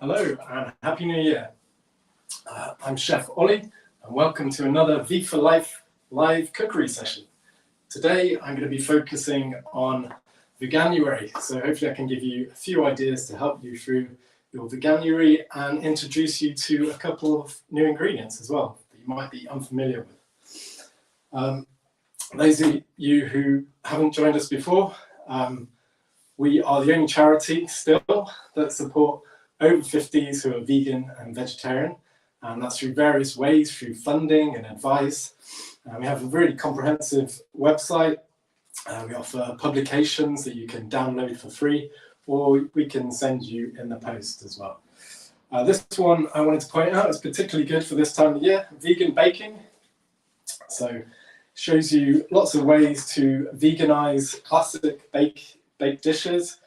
Hello and Happy New Year. I'm Chef Ollie and welcome to another V for Life live cookery session. Today I'm going to be focusing on Veganuary, so hopefully I can give you a few ideas to help you through your Veganuary and introduce you to a couple of new ingredients as well that you might be unfamiliar with. Those of you who haven't joined us before, we are the only charity still that support over 50s who are vegan and vegetarian, and that's through various ways, through funding and advice. We have a really comprehensive website. We offer publications that you can download for free, or we can send you in the post as well. This one I wanted to point out is particularly good for this time of year, vegan baking. So shows you lots of ways to veganize classic baked dishes.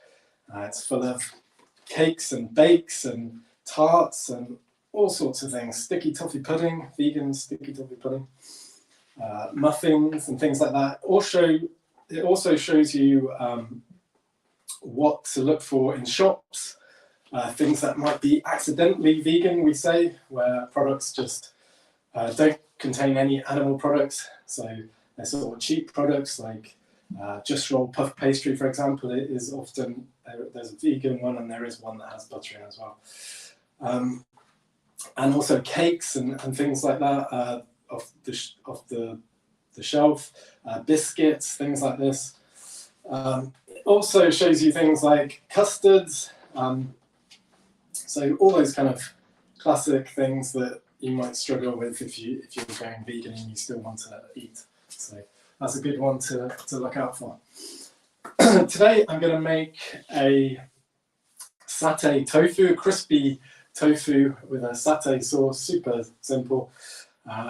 It's full of cakes and bakes and tarts and all sorts of things. Sticky toffee pudding, vegan sticky toffee pudding, muffins and things like that. It also shows you what to look for in shops, things that might be accidentally vegan, we say, where products just don't contain any animal products. So they're sort of cheap products like just roll puff pastry, for example. It is often, there's a vegan one and there is one that has butter in as well. And also cakes and things like that off the shelf, biscuits, things like this. It also shows you things like custards. So all those kind of classic things that you might struggle with if you're going vegan and you still want to eat. So that's a good one to look out for. Today I'm going to make a satay tofu, a crispy tofu with a satay sauce, super simple.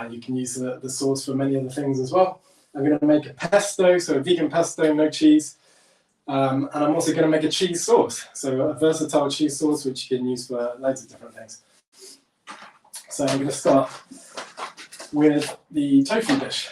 You can use the sauce for many other things as well. I'm going to make a pesto, so a vegan pesto, no cheese. And I'm also going to make a cheese sauce, so a versatile cheese sauce which you can use for loads of different things. So I'm going to start with the tofu dish.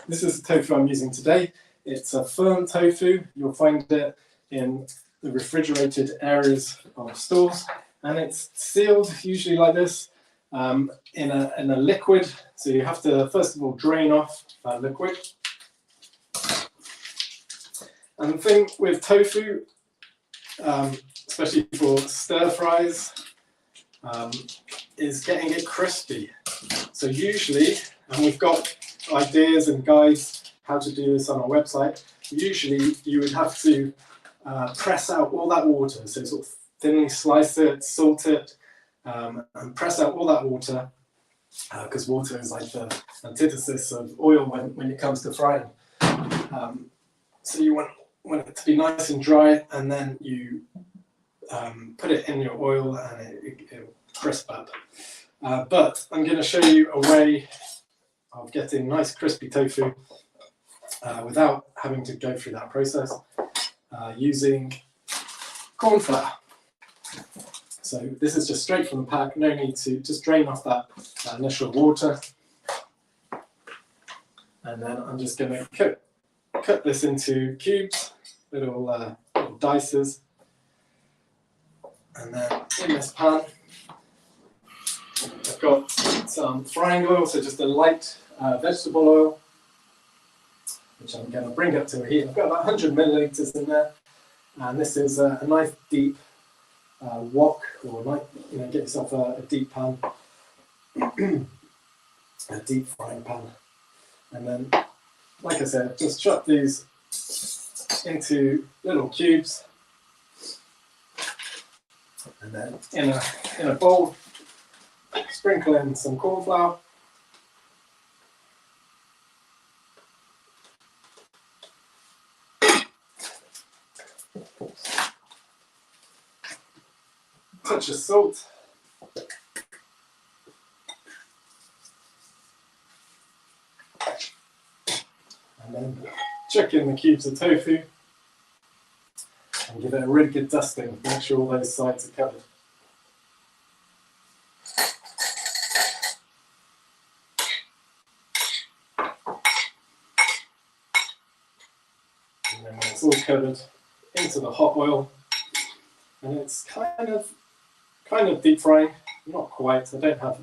This is the tofu I'm using today. It's a firm tofu. You'll find it in the refrigerated areas of stores, and it's sealed usually like this in a liquid. So you have to first of all drain off that liquid. And the thing with tofu, especially for stir fries, is getting it crispy. So usually, and we've got ideas and guides how to do this on our website, usually you would have to press out all that water, so sort of thinly slice it, salt it, and press out all that water, because water is like the antithesis of oil when it comes to frying. So you want it to be nice and dry, and then you put it in your oil and it'll crisp up. But I'm going to show you a way of getting nice crispy tofu without having to go through that process, using corn flour. So this is just straight from the pack, no need to just drain off that initial water. And then I'm just going to cut this into cubes, little dices. And then in this pan, I've got some frying oil, so just a light vegetable oil, which I'm going to bring up to a heat. I've got about 100 milliliters in there, and this is a nice deep wok, or get yourself a deep pan, a deep frying pan, and then, like I said, just chop these into little cubes, and then in a bowl, sprinkle in some corn flour. Touch of salt. And then chuck in the cubes of tofu and give it a really good dusting. Make sure all those sides are covered. And then when it's all covered, into the hot oil, and it's kind of kind of deep frying, not quite. I don't have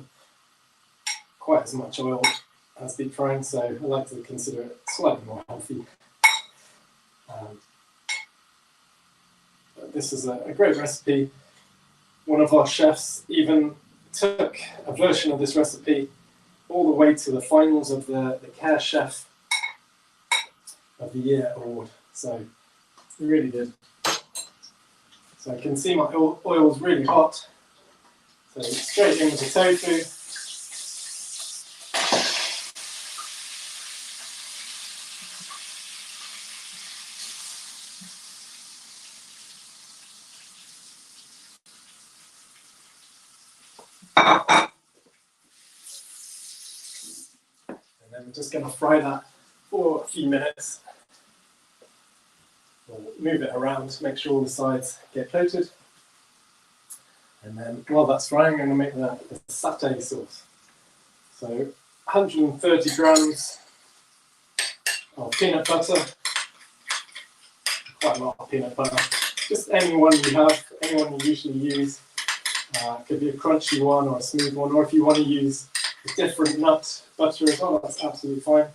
quite as much oil as deep frying, so I like to consider it slightly more healthy. This is a great recipe. One of our chefs even took a version of this recipe all the way to the finals of the Care Chef of the Year award. So he really did. So I can see my oil is really hot. So straight in with the tofu. And then we're just going to fry that for a few minutes. We'll move it around to make sure all the sides get coated. And then while that's frying, I'm going to make the satay sauce. So 130 grams of peanut butter. Quite a lot of peanut butter. Just any one you have, any one you usually use. Could be a crunchy one or a smooth one, or if you want to use a different nut butter as well, that's absolutely fine.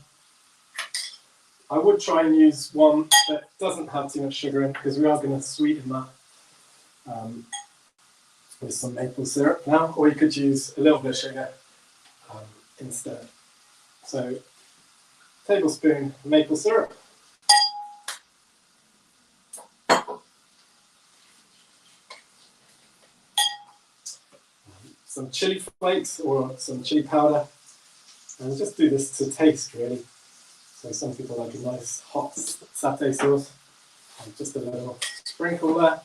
I would try and use one that doesn't have too much sugar in, because we are going to sweeten that with some maple syrup now, or you could use a little bit of sugar instead. So, tablespoon maple syrup. Some chili flakes or some chili powder, and just do this to taste really. So some people like a nice hot satay sauce, and just a little sprinkle there.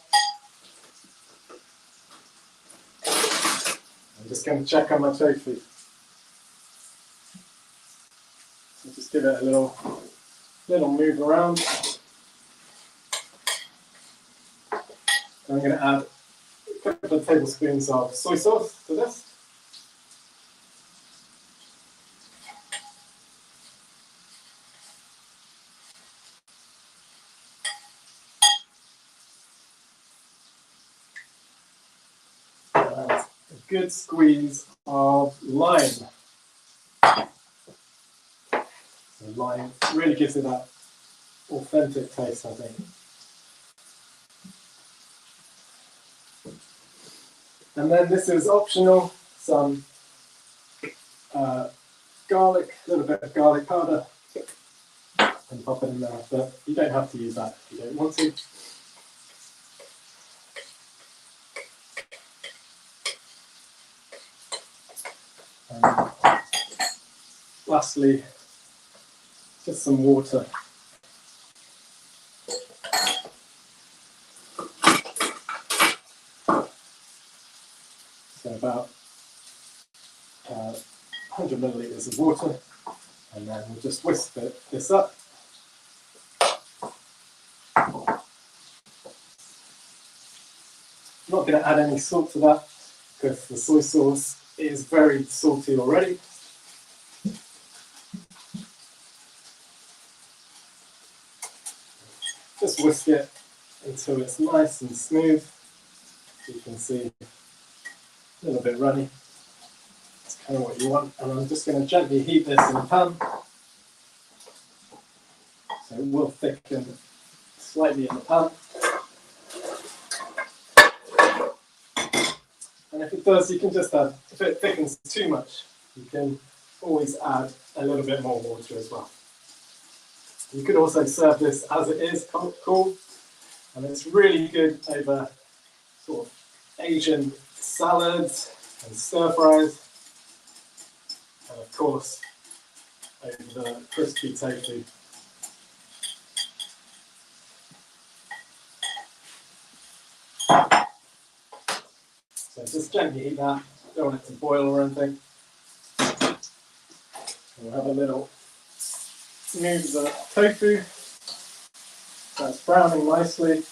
I'm just going to check on my tofu. So just give it a little move around. I'm going to add a couple of tablespoons of soy sauce to this. And a good squeeze of lime. So lime really gives it that authentic taste, I think. And then this is optional, some garlic, a little bit of garlic powder, and pop it in there, but you don't have to use that if you don't want to. And lastly, just some water. So about 100 millilitres of water, and then we'll just whisk this up. I'm not going to add any salt to that because the soy sauce is very salty already. Just whisk it until it's nice and smooth. You can see a little bit runny. That's kind of what you want. And I'm just going to gently heat this in a pan. So it will thicken slightly in the pan. And if it does, you can just add, if it thickens too much, you can always add a little bit more water as well. You could also serve this as it is, cool. And it's really good over sort of Asian salads and stir fries, and of course over the crispy tofu. So just gently heat that, don't want it to boil or anything. We'll have a little move the tofu, that's browning nicely.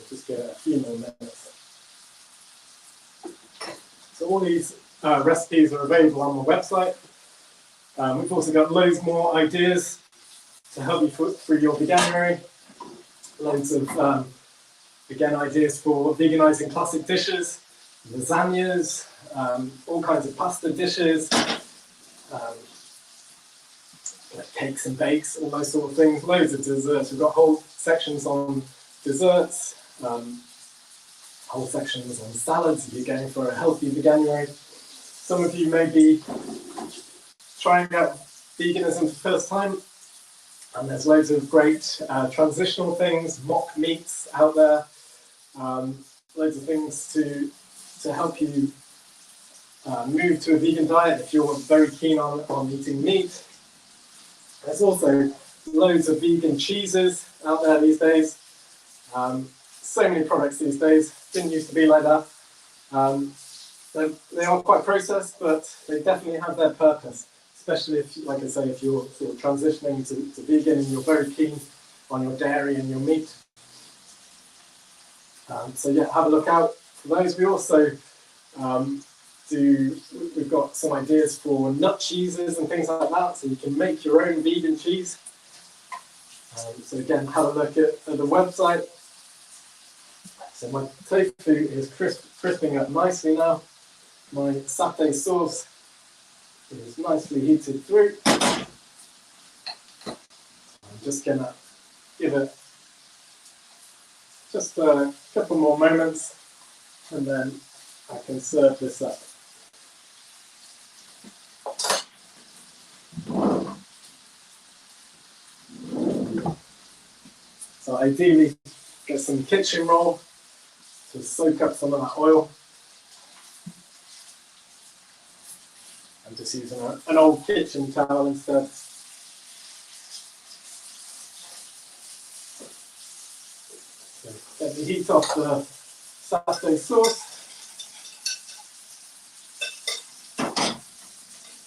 Just give it a few more minutes. So all these recipes are available on the website. We've also got loads more ideas to help you through your Veganuary. loads of, again, ideas for veganizing classic dishes, lasagnas, all kinds of pasta dishes, like cakes and bakes, all those sort of things, loads of desserts. We've got whole sections on desserts, whole sections on salads if you're going for a healthy veganuary. Some of you may be trying out veganism for the first time, and there's loads of great transitional things, mock meats out there, loads of things to help you move to a vegan diet if you're very keen on eating meat. There's also loads of vegan cheeses out there these days. So many products these days. Didn't used to be like that. They are quite processed, but they definitely have their purpose. Especially if, like I say, if you're sort of transitioning to vegan and you're very keen on your dairy and your meat. So yeah, have a look out for those. We also we've got some ideas for nut cheeses and things like that, so you can make your own vegan cheese. So again, have a look at the website. So my tofu is crisping up nicely now. My satay sauce is nicely heated through. I'm just going to give it just a couple more moments and then I can serve this up. So ideally get some kitchen roll to soak up some of that oil. I'm just using an old kitchen towel instead. So get the heat off the satay sauce.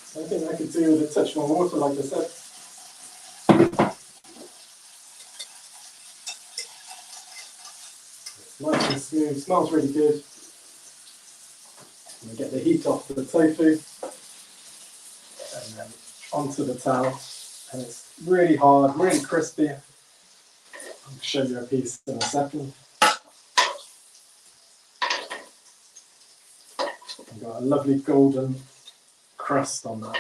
So I think I could do with a touch more water, like I said. It's nice and smooth, smells really good. And we get the heat off the tofu. And then onto the towel, and it's really hard, really crispy. I'll show you a piece in a second. I've got a lovely golden crust on that.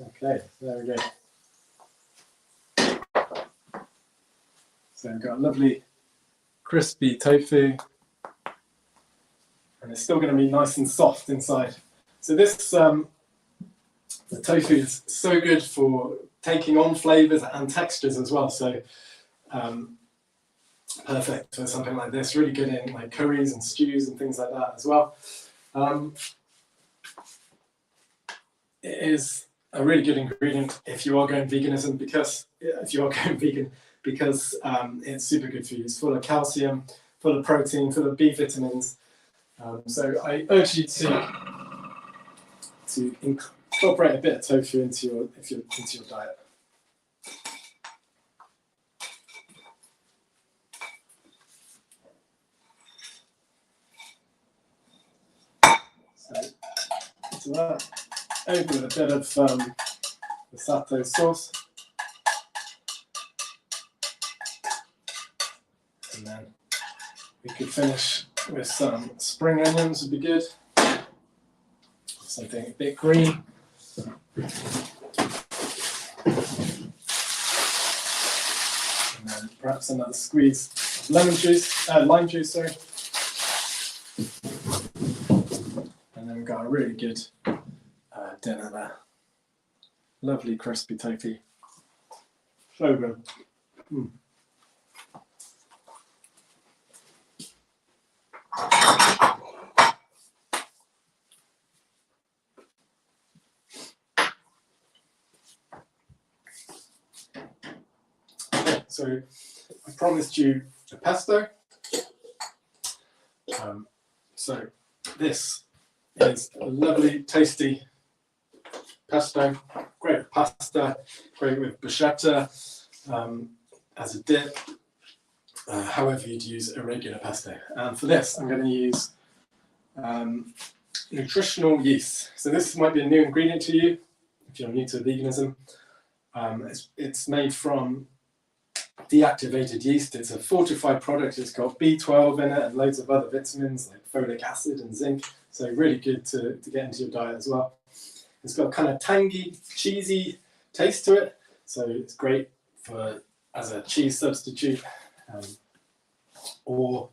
Okay, there we go. So we've got a lovely crispy tofu. And it's still going to be nice and soft inside. So this, the tofu is so good for taking on flavors and textures as well. So perfect for something like this. Really good in like curries and stews and things like that as well. It is a really good ingredient if you are going veganism because it's super good for you. It's full of calcium, full of protein, full of B vitamins. So I urge you to incorporate a bit of tofu into your diet. So into that, over with a bit of the satay sauce, and then we could finish with some spring onions would be good. Something a bit green. And then perhaps another squeeze of lime juice, sorry. And then we've got a really good dinner there. Lovely crispy tofu. So good. Mm. So I promised you a pesto. So this is a lovely, tasty pesto. Great with pasta, great with bruschetta as a dip. However you'd use a regular pesto. And for this, I'm going to use nutritional yeast. So this might be a new ingredient to you. if you're new to veganism. It's made from deactivated yeast. It's a fortified product. It's got B12 in it and loads of other vitamins like folic acid and zinc. So really good to get into your diet as well. It's got a kind of tangy, cheesy taste to it. So it's great for as a cheese substitute, or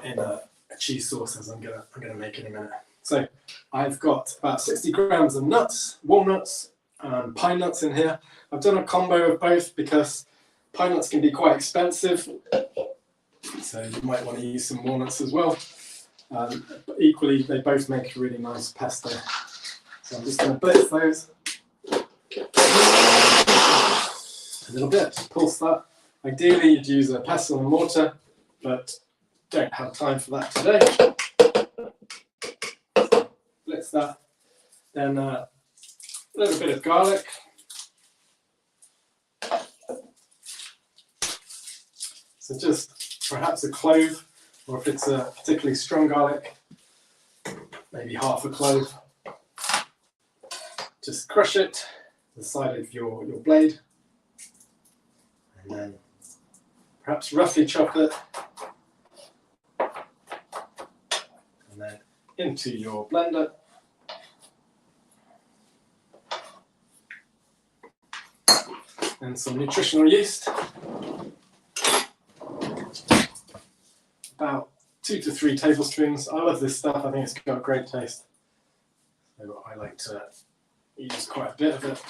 in a cheese sauce, as I'm gonna make in a minute. So I've got about 60 grams of nuts, walnuts, and pine nuts in here. I've done a combo of both because pine nuts can be quite expensive, so you might want to use some walnuts as well. But equally, they both make a really nice pesto. So I'm just going to blitz those a little bit, pulse that. Ideally, you'd use a pestle and mortar, but don't have time for that today. Blitz that. Then a little bit of garlic. So just perhaps a clove, or if it's a particularly strong garlic, maybe half a clove. Just crush it to the side of your blade, and then perhaps roughly chop it, and then into your blender. And some nutritional yeast, about 2 to 3 tablespoons. I love this stuff. I think it's got a great taste. So I like to use quite a bit of it.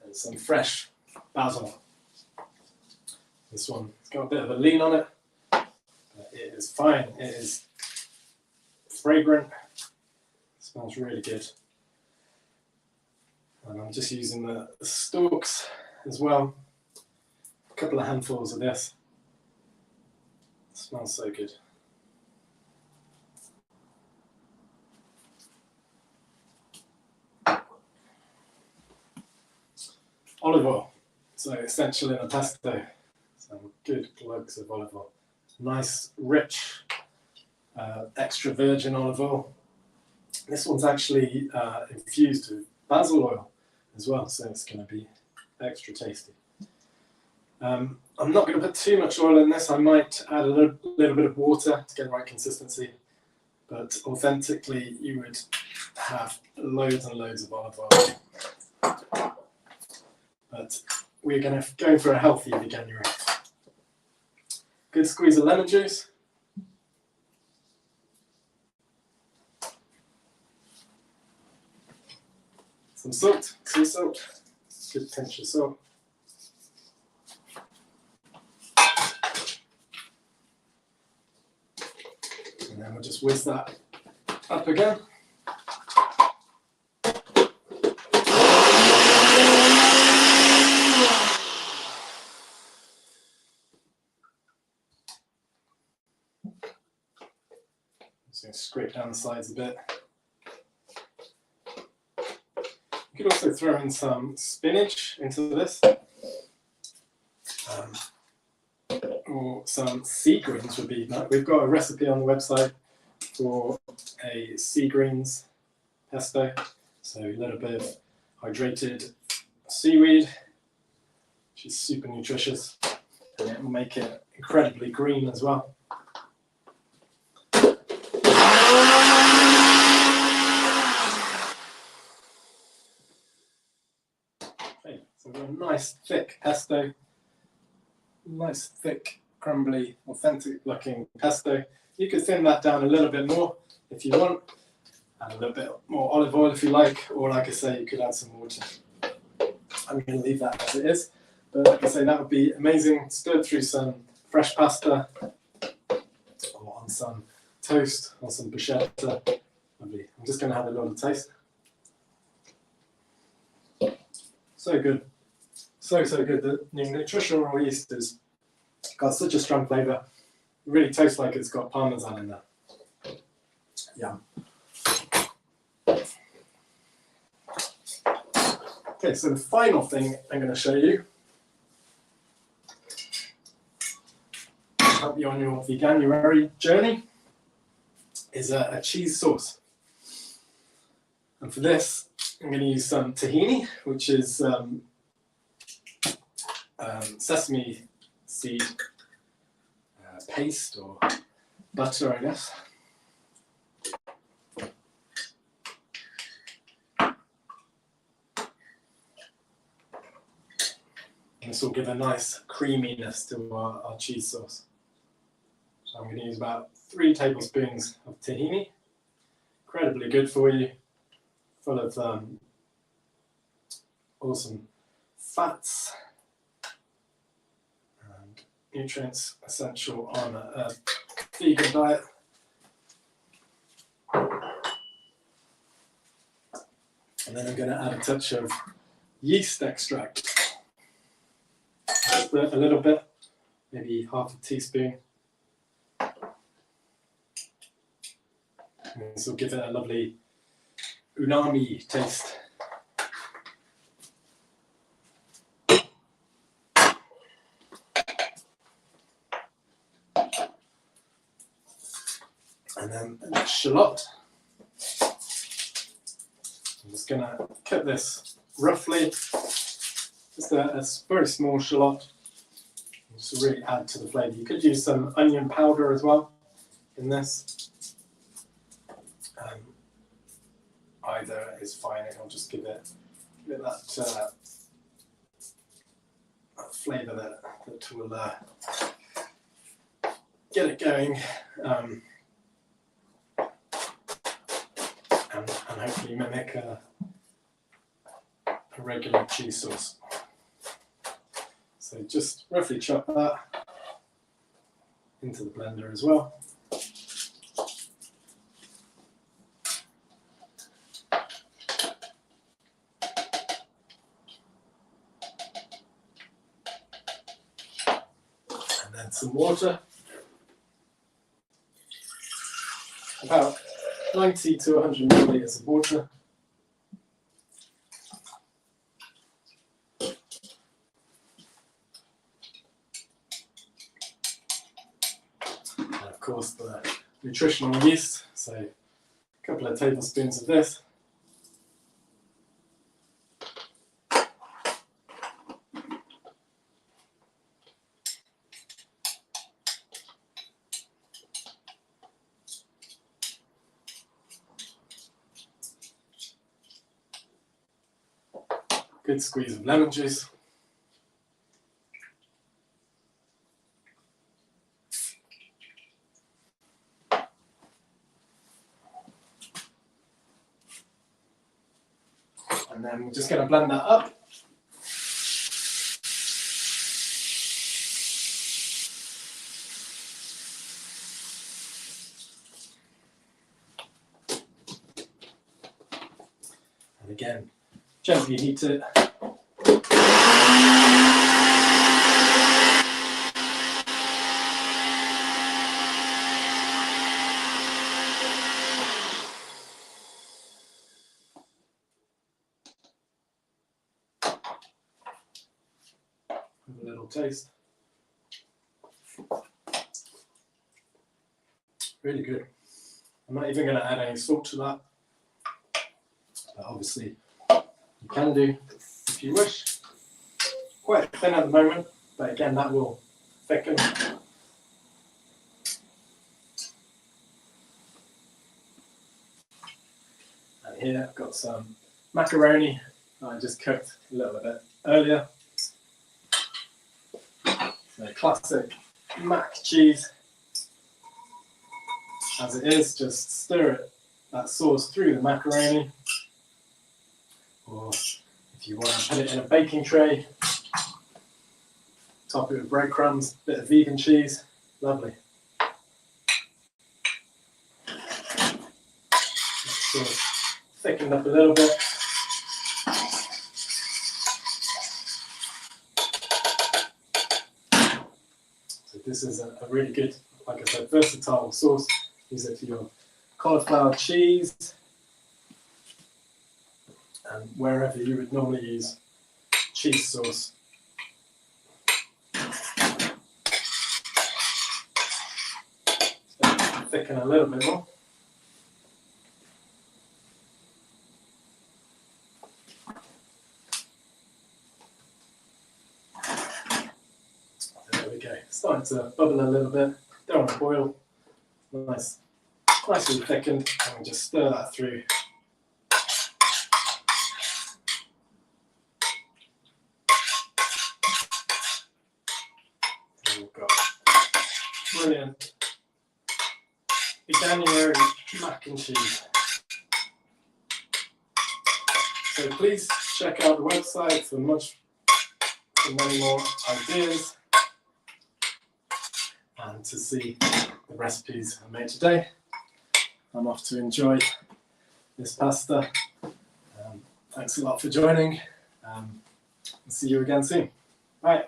And some fresh basil. This one, it's got a bit of a lean on it, but it is fine. It is fragrant. Smells really good. And I'm just using the stalks as well. A couple of handfuls of this. It smells so good. Olive oil. So essential in a pesto. Some good glugs of olive oil. Nice, rich, extra virgin olive oil. This one's actually infused with basil oil as well, so it's going to be extra tasty. I'm not going to put too much oil in this. I might add a little bit of water to get the right consistency, but authentically you would have loads and loads of olive oil. But we're going for a healthy Veganuary. Good squeeze of lemon juice. Some salt, sea salt, good pinch of salt. And then we'll just whisk that up again. Just going to scrape down the sides a bit. You could also throw in some spinach into this, or some sea greens would be nice. We've got a recipe on the website for a sea greens pesto, so a little bit of hydrated seaweed, which is super nutritious, and it will make it incredibly green as well. So we've got a nice thick pesto, nice thick, crumbly, authentic looking pesto. You could thin that down a little bit more if you want, add a little bit more olive oil if you like, or like I say, you could add some water. I'm going to leave that as it is, but like I say, that would be amazing, stirred through some fresh pasta, or on some toast, or some bruschetta. Lovely. I'm just going to have a little taste. So good. So good. The nutritional yeast has got such a strong flavour. It really tastes like it's got parmesan in there. Yum. Okay, so the final thing I'm going to show you help you on your Veganuary journey is a cheese sauce. And for this, I'm going to use some tahini, which is sesame seed paste or butter, I guess. And this will give a nice creaminess to our cheese sauce. So I'm going to use about 3 tablespoons of tahini. Incredibly good for you, full of awesome fats and nutrients essential on a vegan diet. And then I'm going to add a touch of yeast extract. Just a little bit, maybe half a teaspoon. And this will give it a lovely umami taste. And then a shallot. I'm just going to cut this roughly, just a very small shallot, just to really add to the flavour. You could use some onion powder as well in this. Either is fine, it'll just give it that flavour that will get it going and hopefully mimic a regular cheese sauce. So just roughly chop that into the blender as well. And then some water. About 90 to 100 milliliters of water. And of course the nutritional yeast, so a couple of tablespoons of this. Good squeeze of lemon juice. And then we're just going to blend that up. And again, gently heat it. Have a little taste. Really good. I'm not even going to add any salt to that, but obviously you can do if you wish. Quite thin at the moment, but again that will thicken. And here I've got some macaroni that I just cooked a little bit earlier. So classic mac cheese. As it is, just stir that sauce through the macaroni. Or if you want to put it in a baking tray, top it with breadcrumbs, bit of vegan cheese, lovely. Sort of thickened up a little bit. So this is a really good, like I said, versatile sauce. Use it for your cauliflower cheese and wherever you would normally use cheese sauce. thicken a little bit more. There we go. Starting to bubble a little bit. Don't want to boil. Nicely thickened. And we just stir that through. And we've got brilliant Veganuary mac and cheese. So please check out the website for many more ideas and to see the recipes I made today. I'm off to enjoy this pasta. Thanks a lot for joining. See you again soon. Bye.